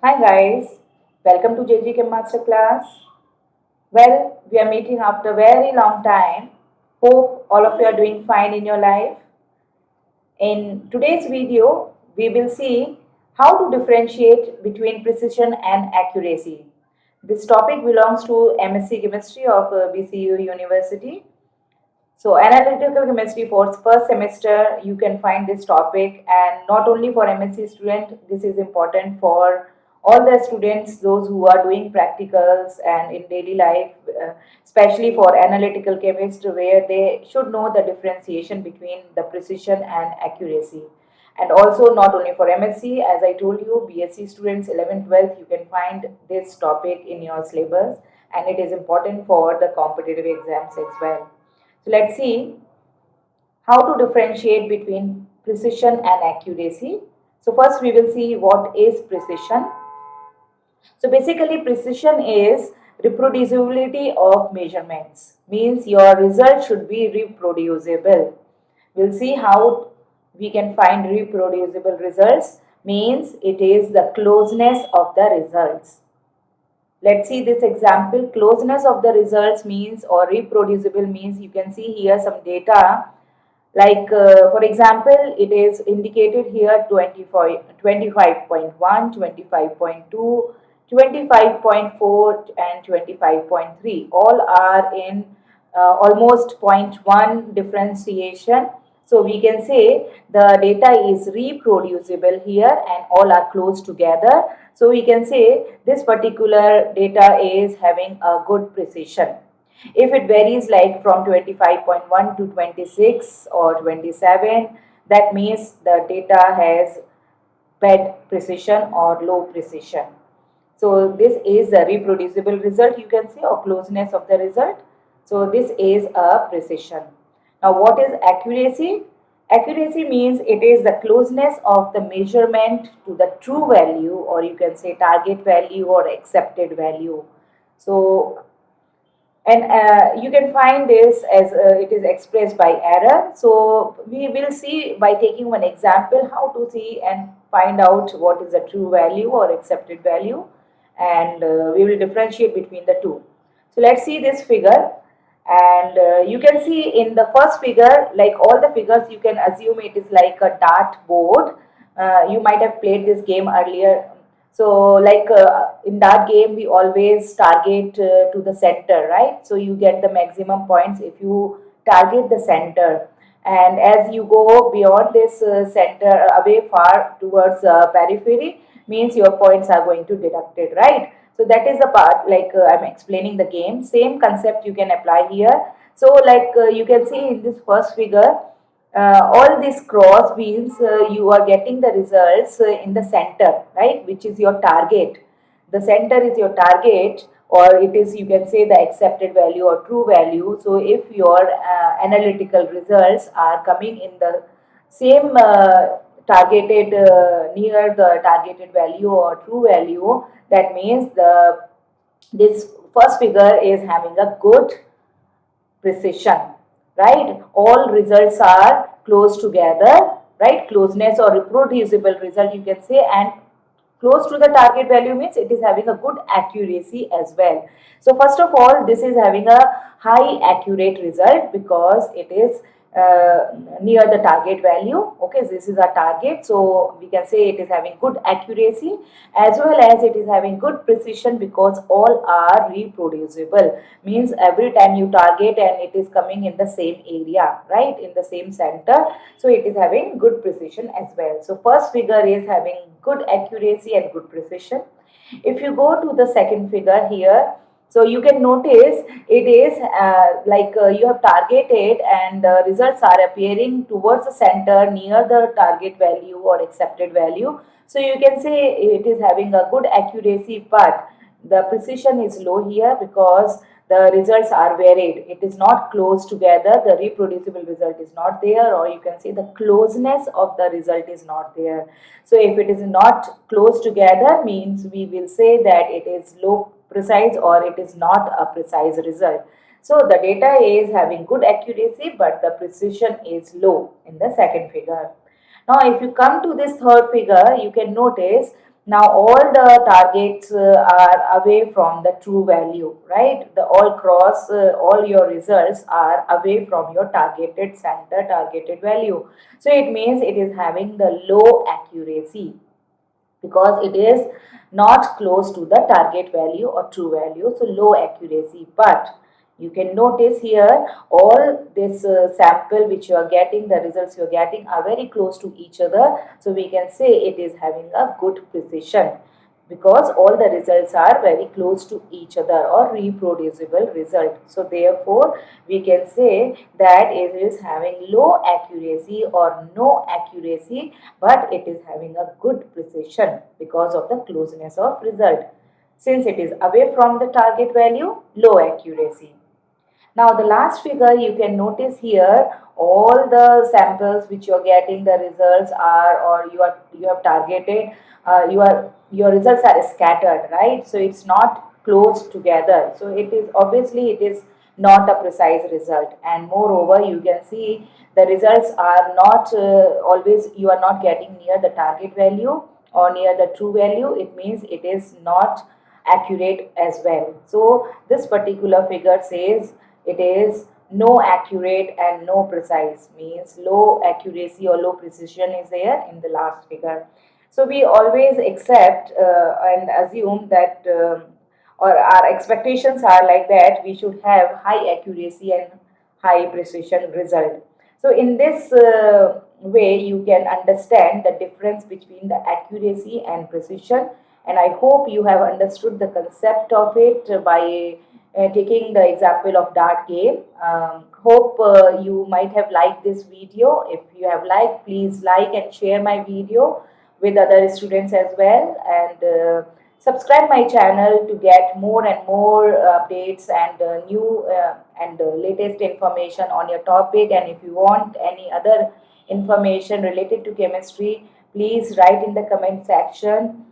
Hi guys, welcome to JGK Master Class. Well, we are meeting after a very long time. Hope all of you are doing fine in your life. In today's video, we will see how to differentiate between precision and accuracy. This topic belongs to M.Sc Chemistry of BCU University. So analytical chemistry for first semester, you can find this topic, and not only for MSc student, this is important for all the students, those who are doing practicals and in daily life, especially for analytical chemist, where they should know the differentiation between the precision and accuracy. And also not only for MSc, as I told you, B.Sc students 11th, 12th, you can find this topic in your syllabus, and it is important for the competitive exams as well. So let's see how to differentiate between precision and accuracy. So first we will see what is precision. So basically precision is reproducibility of measurements. Means your result should be reproducible. We'll see how we can find reproducible results. Means it is the closeness of the results. Let's see this example. Closeness of the results means, or reproducible means, you can see here some data like for example, it is indicated here 25.1, 25.2, 25.4 and 25.3. All are in almost zero point 0.1 differentiation. So we can say the data is reproducible here and all are close together. So we can say this particular data is having a good precision. If it varies like from 25.1 to 26 or 27, that means the data has bad precision or low precision. So this is a reproducible result, you can say, or closeness of the result. So this is a precision. Now what is accuracy? Accuracy means it is the closeness of the measurement to the true value, or you can say target value or accepted value. So and you can find this as it is expressed by error. So we will see by taking one example how to see and find out what is the true value or accepted value, and we will differentiate between the two. So let's see this figure, and you can see in the first figure, like all the figures, you can assume it is like a dart board. You might have played this game earlier. So like in that game, we always target to the center, right? So you get the maximum points if you target the center. And as you go beyond this center, away far towards periphery, means your points are going to deducted, right? So that is the part, like I'm explaining the game. Same concept you can apply here. So like you can see in this first figure, all these cross means you are getting the results in the center, right, which is your target. The center is your target, or it is, you can say, the accepted value or true value. So if your analytical results are coming in the same targeted near the targeted value or true value, that means this first figure is having a good precision, right? All results are close together, right? Closeness or reproducible result, you can say, and close to the target value means it is having a good accuracy as well. So first of all, this is having a high accurate result because it is near the target value. Okay, so this is our target, so we can say it is having good accuracy as well as it is having good precision because all are reproducible. Means every time you target and it is coming in the same area, right, in the same center, so it is having good precision as well. So first figure is having good accuracy and good precision. If you go to the second figure here, so you can notice it is like you have targeted and the results are appearing towards the center near the target value or accepted value. So you can say it is having a good accuracy, but the precision is low here because the results are varied. It is not close together. The reproducible result is not there, or you can say the closeness of the result is not there. So if it is not close together, means we will say that it is low precise or it is not a precise result. So the data is having good accuracy, but the precision is low in the second figure. Now if you come to this third figure, you can notice Now all the targets are away from the true value, right? The all your results are away from your targeted center, targeted value. So it means it is having the low accuracy, because it is not close to the target value or true value, so low accuracy. But you can notice here all this sample which you are getting, the results you are getting are very close to each other, so we can say it is having a good precision, because all the results are very close to each other or reproducible result. So therefore we can say that it is having low accuracy or no accuracy, but it is having a good precision because of the closeness of result. Since it is away from the target value, low accuracy. Now the last figure, you can notice here all the samples which you are getting, the results are, or you have targeted, your results are scattered, right? So it's not close together. So it is obviously it is not a precise result, and moreover you can see the results are not always, you are not getting near the target value or near the true value. It means it is not accurate as well. So this particular figure says it is no accurate and no precise, means low accuracy or low precision is there in the last figure. So we always accept and assume that or our expectations are like that we should have high accuracy and high precision result. So in this way you can understand the difference between the accuracy and precision, and I hope you have understood the concept of it by taking the example of dart game. Hope you might have liked this video. If you have liked, please like and share my video with other students as well, and subscribe my channel to get more and more updates and new and latest information on your topic. And if you want any other information related to chemistry, please write in the comment section.